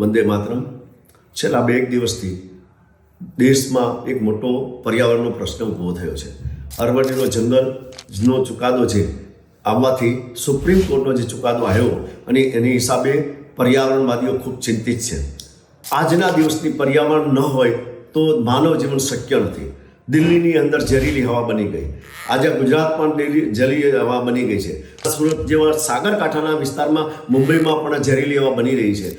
વંદે માતરમ. છેલ્લા 2 દિવસથી દેશમાં એક મોટો પર્યાવરણનો પ્રશ્ન ઊભો થયો છે. અરવલ્લીનો જંગલનો ચુકાદો છે આવવાથી સુપ્રીમ કોર્ટનો જે ચુકાદો આવ્યો અને એની હિસાબે પર્યાવરણવાદીઓ ખૂબ ચિંતિત છે. આજના દિવસની પર્યાવરણ ન હોય તો માનવ જીવન શક્ય નથી. દિલ્હીની અંદર ઝેરીલી હવા બની ગઈ. આજે ગુજરાતમાં ઝેરીલી હવા બની ગઈ છે. સુરત જેવા સાગરકાંઠાના વિસ્તારમાં, મુંબઈમાં પણ ઝેરીલી હવા બની રહી છે.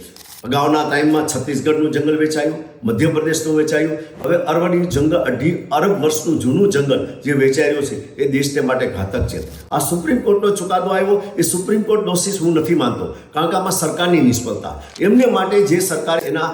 અગાઉના ટાઈમમાં છત્તીસગઢનું જંગલ વેચાયું, મધ્યપ્રદેશનું વેચાયું. હવે અરવલ્લીનું જંગલ 2.5 અરબ વર્ષનું જૂનું જંગલ જે વેચાઈ રહ્યું છે એ દેશને માટે ઘાતક છે. આ સુપ્રીમ કોર્ટનો ચુકાદો આવ્યો એ સુપ્રીમ કોર્ટ દોષિત હું નથી માનતો, કારણ કે આમાં સરકારની નિષ્ફળતા. એમને માટે જે સરકાર એના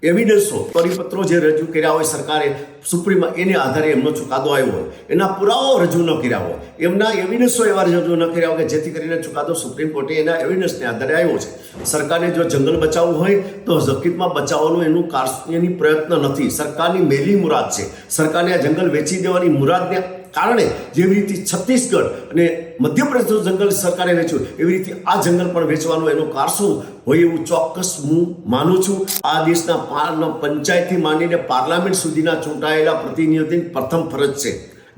એવિડન્સો, પરિપત્રો જે રજૂ કર્યા હોય સરકારે સુપ્રીમમાં, એને આધારે એમનો ચુકાદો આવ્યો હોય, એના પુરાવાઓ રજૂ ન કર્યા હોય, એમના એવિડન્સો એવા રજૂ ન કર્યા હોય કે જેથી કરીને ચુકાદો સુપ્રીમ કોર્ટે એના એવિડન્સને આધારે આવ્યો છે. સરકારને જો જંગલ બચાવવું હોય તો હકીકતમાં બચાવવાનું એની પ્રયત્ન નથી, સરકારની મેલી મુરાદ છે. સરકારને આ જંગલ વેચી દેવાની મુરાદને કારણે જેવી રીતે છત્તીસગઢ અને મધ્યપ્રદેશનું જંગલ સરકારે વેચ્યું, એવી રીતે આ જંગલ પણ વેચવાનું એનું કારસો હોય એવું ચોક્કસ હું માનું છું. આ દેશના પંચાયતથી માંડીને પાર્લામેન્ટ સુધીના ચૂંટાયેલા પ્રતિનિધિની પ્રથમ ફરજ છે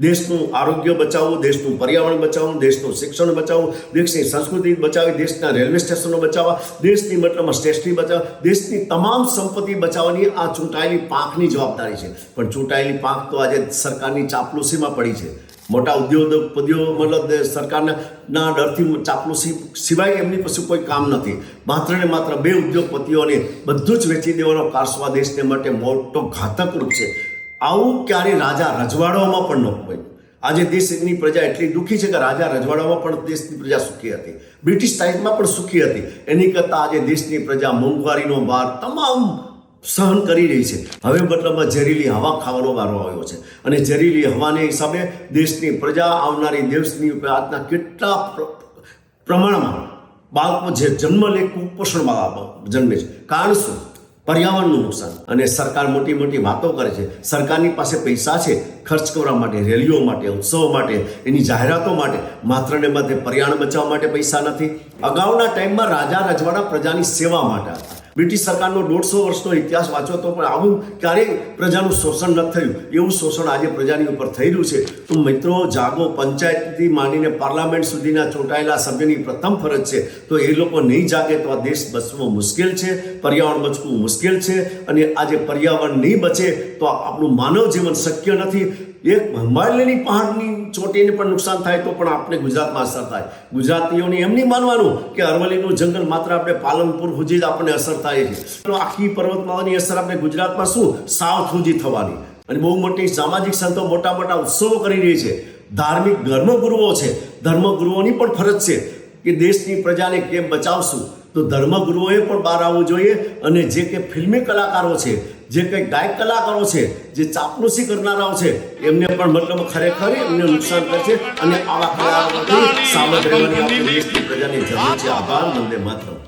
દેશનું આરોગ્ય બચાવવું, દેશનું પર્યાવરણ બચાવવું, દેશનું શિક્ષણ બચાવવું, દેશની સંસ્કૃતિ બચાવવી, દેશના રેલવે સ્ટેશનો બચાવવા, દેશની મતલબમાં સ્ટેશનરી બચાવવા, દેશની તમામ સંપત્તિ બચાવવાની આ ચૂંટાયેલી પાંખની જવાબદારી છે. પણ ચૂંટાયેલી પાંખ તો આજે સરકારની ચાપલુસીમાં પડી છે. મોટા ઉદ્યોગપતિઓ મતલબ સરકારના ડરથી ચાપલુસી સિવાય એમની પાસે કોઈ કામ નથી. માત્ર ને માત્ર 2 ઉદ્યોગપતિઓને બધું જ વેચી દેવાનો કારસો આ દેશને માટે મોટો ઘાતક રૂપ છે. આવું ક્યારે રાજા રજવાડાઓમાં પણ ન હોય. આજે દેશની પ્રજા એટલી દુઃખી છે કે રાજા રજવાડાઓમાં પણ દેશની પ્રજા સુખી હતી, બ્રિટિશ ટાઈમમાં પણ સુખી હતી. એની કરતાં આજે દેશની પ્રજા મોંઘવારીનો ભાર તમામ સહન કરી રહી છે. હવે મતલબમાં ઝેરીલી હવા ખાવાનો વારો આવ્યો છે અને ઝેરીલી હવાને હિસાબે દેશની પ્રજા આવનારી દેશની આજના કેટલા પ્રમાણમાં બાળકો જે જન્મ લે કુપોષણમાં જન્મે છે. કારણ શું? પર્યાવરણનું નુકસાન. અને સરકાર મોટી મોટી વાતો કરે છે. સરકારની પાસે પૈસા છે ખર્ચ કરવા માટે, રેલીઓ માટે, ઉત્સવો માટે, એની જાહેરાતો માટે, માત્ર ને માત્ર પર્યાવરણ બચાવવા માટે પૈસા નથી. અગાઉના ટાઈમમાં રાજા રજવાડા પ્રજાની સેવા માટે હતા. બ્રિટિશ સરકારનો 150 વર્ષનો ઇતિહાસ વાંચો તો પણ આવું ક્યારેય પ્રજાનું શોષણ ન થયું. એવું શોષણ આજે પ્રજાની ઉપર થઈ રહ્યું છે. તો મિત્રો જાગો. પંચાયતથી માંડીને પાર્લામેન્ટ સુધીના ચૂંટાયેલા સભ્યની પ્રથમ ફરજ છે. તો એ લોકો નહીં જાગે તો આ દેશ બચવો મુશ્કેલ છે, પર્યાવરણ બચવું મુશ્કેલ છે. અને આજે પર્યાવરણ નહીં બચે તો આપણું માનવ જીવન શક્ય નથી. એક હિમાલયની પહાડની ચોટીને પણ નુકસાન થાય તો પણ આપણે ગુજરાતમાં અસર થાય. ગુજરાતીઓને એમ નહીં માનવાનું કે અરવલ્લીનું જંગલ માત્ર આપણે પાલનપુર સુધી જ આપણને અસર થાય છે. તો આખી પર્વતમાળાની અસર આપણે ગુજરાતમાં શું સાઉથ સુધી થવાની. અને બહુ મોટી સામાજિક સંતો મોટા મોટા ઉત્સવો કરી રહી છે. ધાર્મિક ધર્મગુરુઓ છે. ધર્મગુરુઓની પણ ફરજ છે કે દેશની પ્રજાને કેમ બચાવશું. તો ધર્મગુરુઓએ પણ બહાર આવવું જોઈએ. અને જે કે ફિલ્મી કલાકારો છે, જે કંઈ ગાયક કલાકારો છે, જે ચાપલુસી કરનારાઓ છે, એમને પણ મતલબ ખરેખર એમને નુકસાન કરશે. અને આવા કલાકારોથી સાવધ રહેવાની આપણી દેશની પ્રજાની જરૂર છે. આભાર. વંદે માતરમ.